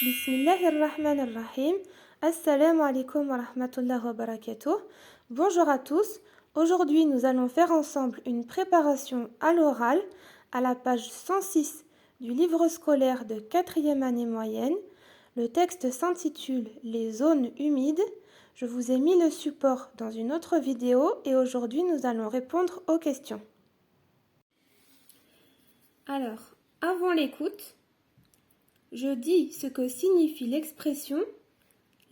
Bismillahirrahmanirrahim. Assalamu alaikum wa rahmatullahi wa barakatuh. Bonjour à tous. Aujourd'hui, nous allons faire ensemble une préparation à l'oral à la page 106 du livre scolaire de 4e année moyenne. Le texte s'intitule Les zones humides. Je vous ai mis le support dans une autre vidéo et aujourd'hui, nous allons répondre aux questions. Alors, avant l'écoute, je dis ce que signifie l'expression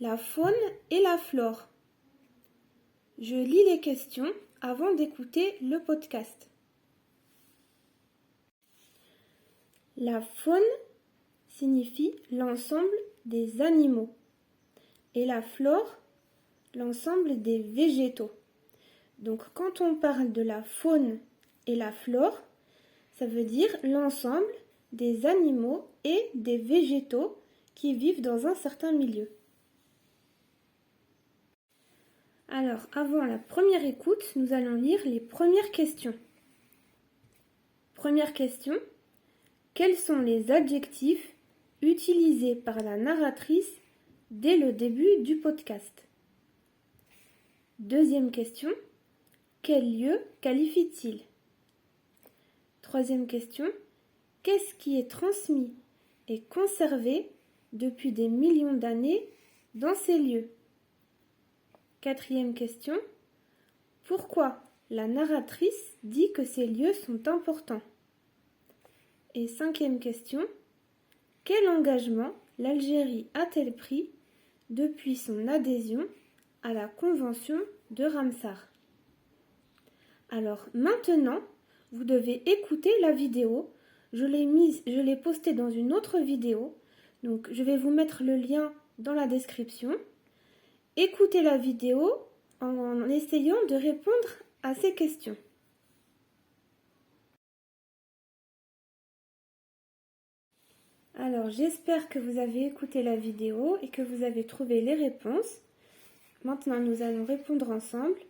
la faune et la flore. Je lis les questions avant d'écouter le podcast. La faune signifie l'ensemble des animaux et la flore, l'ensemble des végétaux. Donc quand on parle de la faune et la flore, ça veut dire l'ensemble des animaux et des végétaux qui vivent dans un certain milieu. Alors, avant la première écoute, nous allons lire les premières questions. Première question. Quels sont les adjectifs utilisés par la narratrice dès le début du podcast? Deuxième question. Quel lieu qualifie-t-il? Troisième question. Qu'est-ce qui est transmis et conservé depuis des millions d'années dans ces lieux? Quatrième question. Pourquoi la narratrice dit que ces lieux sont importants? Et cinquième question. Quel engagement l'Algérie a-t-elle pris depuis son adhésion à la Convention de Ramsar? Alors maintenant, vous devez écouter la vidéo. Je l'ai postée dans une autre vidéo. Donc, je vais vous mettre le lien dans la description. Écoutez la vidéo en essayant de répondre à ces questions. Alors, j'espère que vous avez écouté la vidéo et que vous avez trouvé les réponses. Maintenant, nous allons répondre ensemble.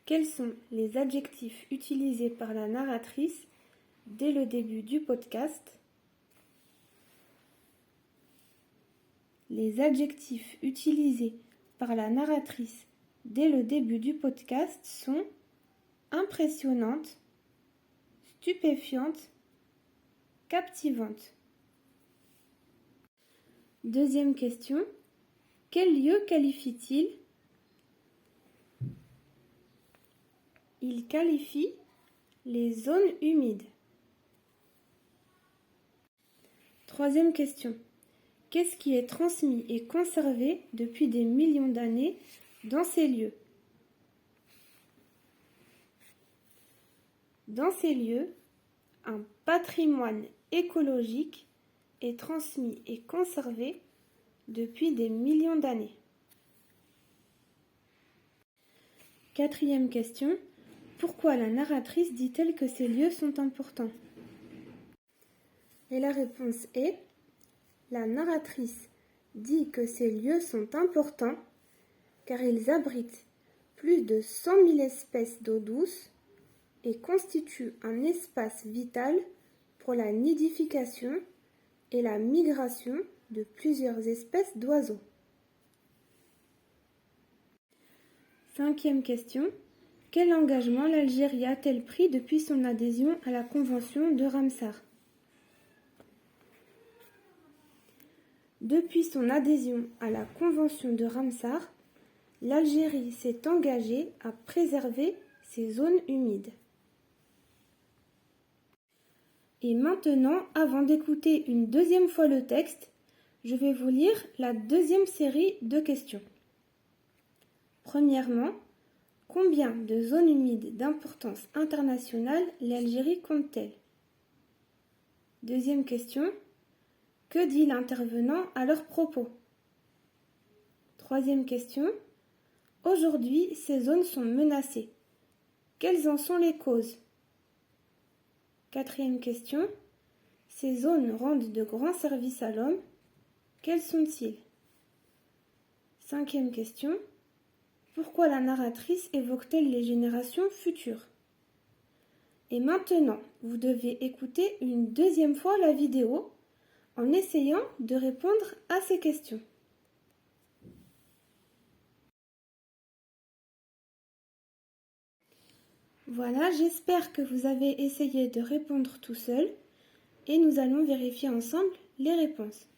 Quels sont les adjectifs utilisés par la narratrice dès le début du podcast? Les adjectifs utilisés par la narratrice dès le début du podcast sont impressionnante, stupéfiante, captivante. Deuxième question. Quel lieu qualifie-t-il? Il qualifie les zones humides. Troisième question. Qu'est-ce qui est transmis et conservé depuis des millions d'années dans ces lieux? Dans ces lieux, un patrimoine écologique est transmis et conservé depuis des millions d'années. Quatrième question. Pourquoi la narratrice dit-elle que ces lieux sont importants? Et la réponse est: la narratrice dit que ces lieux sont importants car ils abritent plus de 100 000 espèces d'eau douce et constituent un espace vital pour la nidification et la migration de plusieurs espèces d'oiseaux. Cinquième question. Quel engagement l'Algérie a-t-elle pris depuis son adhésion à la Convention de Ramsar? Depuis son adhésion à la Convention de Ramsar, l'Algérie s'est engagée à préserver ses zones humides. Et maintenant, avant d'écouter une deuxième fois le texte, je vais vous lire la deuxième série de questions. Premièrement, combien de zones humides d'importance internationale l'Algérie compte-t-elle? Deuxième question. Que dit l'intervenant à leur propos? Troisième question. Aujourd'hui, ces zones sont menacées. Quelles en sont les causes? Quatrième question. Ces zones rendent de grands services à l'homme. Quels sont-ils? Cinquième question. Pourquoi la narratrice évoque-t-elle les générations futures? Et maintenant, vous devez écouter une deuxième fois la vidéo en essayant de répondre à ces questions. Voilà, j'espère que vous avez essayé de répondre tout seul et nous allons vérifier ensemble les réponses.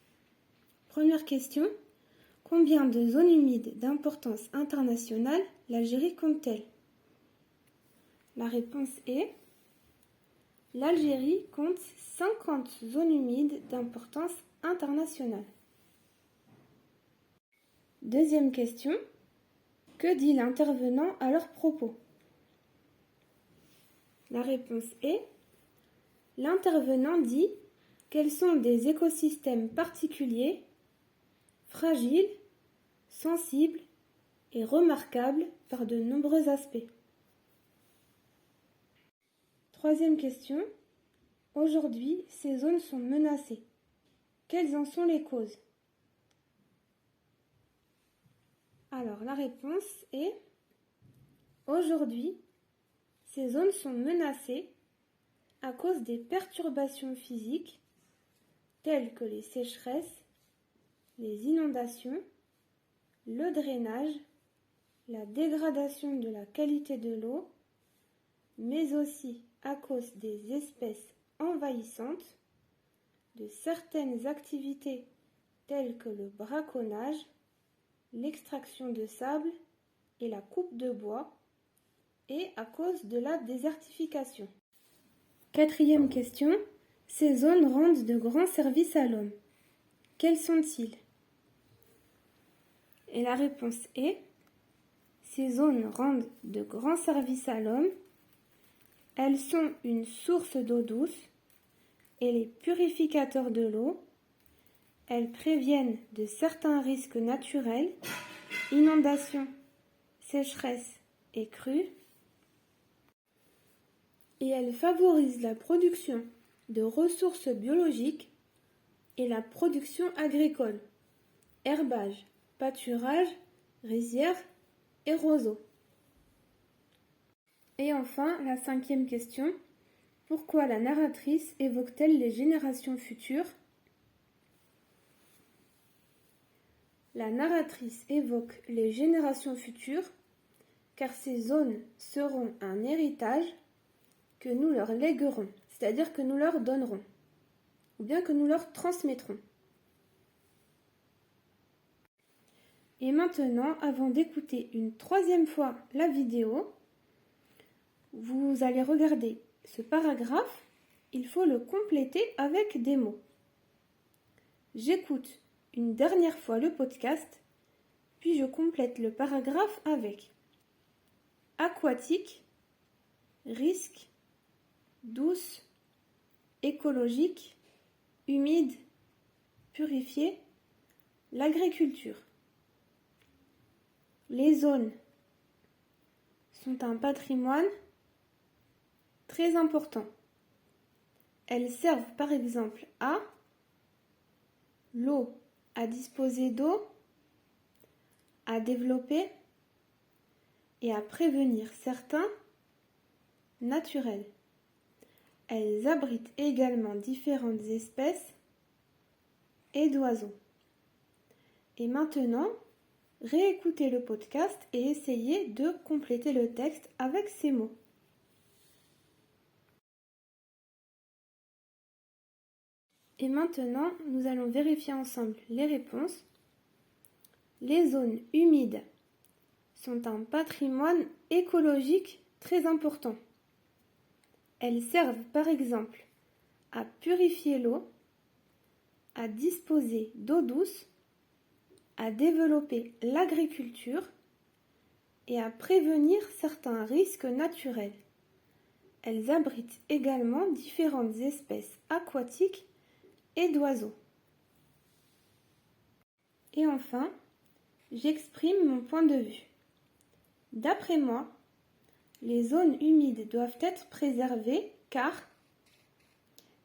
Première question, combien de zones humides d'importance internationale l'Algérie compte-t-elle? La réponse est l'Algérie compte 50 zones humides d'importance internationale. Deuxième question, que dit l'intervenant à leur propos? La réponse est l'intervenant dit qu'elles sont des écosystèmes particuliers, fragiles, sensibles et remarquables par de nombreux aspects. Troisième question. Aujourd'hui, ces zones sont menacées. Quelles en sont les causes? Alors, la réponse est aujourd'hui, ces zones sont menacées à cause des perturbations physiques telles que les sécheresses, les inondations, le drainage, la dégradation de la qualité de l'eau, mais aussi à cause des espèces envahissantes, de certaines activités telles que le braconnage, l'extraction de sable et la coupe de bois, et à cause de la désertification. Quatrième question. Ces zones rendent de grands services à l'homme. Quels sont-ils? Et la réponse est ces zones rendent de grands services à l'homme. Elles sont une source d'eau douce et les purificateurs de l'eau. Elles préviennent de certains risques naturels, inondations, sécheresse et crues. Et elles favorisent la production de ressources biologiques et la production agricole, herbage, pâturage, rizières et roseaux. Et enfin, la cinquième question, pourquoi la narratrice évoque-t-elle les générations futures? La narratrice évoque les générations futures car ces zones seront un héritage que nous leur léguerons, c'est-à-dire que nous leur donnerons, ou bien que nous leur transmettrons. Et maintenant, avant d'écouter une troisième fois la vidéo, vous allez regarder ce paragraphe, il faut le compléter avec des mots. J'écoute une dernière fois le podcast, puis je complète le paragraphe avec aquatique, risque, douce, écologique, humide, purifiée, l'agriculture. Les zones sont un patrimoine très important. Elles servent par exemple à l'eau, à disposer d'eau, à développer et à prévenir certains naturels. Elles abritent également différentes espèces et d'oiseaux. Et maintenant, réécoutez le podcast et essayez de compléter le texte avec ces mots. Et maintenant, nous allons vérifier ensemble les réponses. Les zones humides sont un patrimoine écologique très important. Elles servent par exemple à purifier l'eau, à disposer d'eau douce, à développer l'agriculture et à prévenir certains risques naturels. Elles abritent également différentes espèces aquatiques et d'oiseaux. Et enfin, j'exprime mon point de vue. D'après moi, les zones humides doivent être préservées car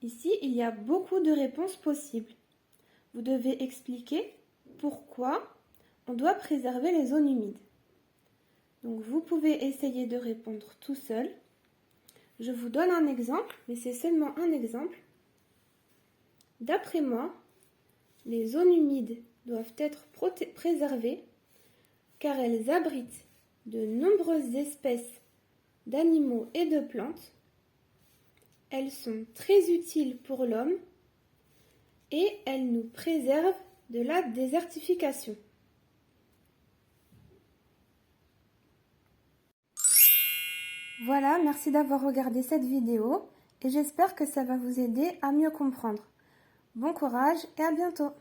ici, il y a beaucoup de réponses possibles. Vous devez expliquer pourquoi on doit préserver les zones humides. Donc vous pouvez essayer de répondre tout seul. Je vous donne un exemple, mais c'est seulement un exemple. D'après moi, les zones humides doivent être préservées car elles abritent de nombreuses espèces d'animaux et de plantes. Elles sont très utiles pour l'homme et elles nous préservent de la désertification. Voilà, merci d'avoir regardé cette vidéo et j'espère que ça va vous aider à mieux comprendre. Bon courage et à bientôt!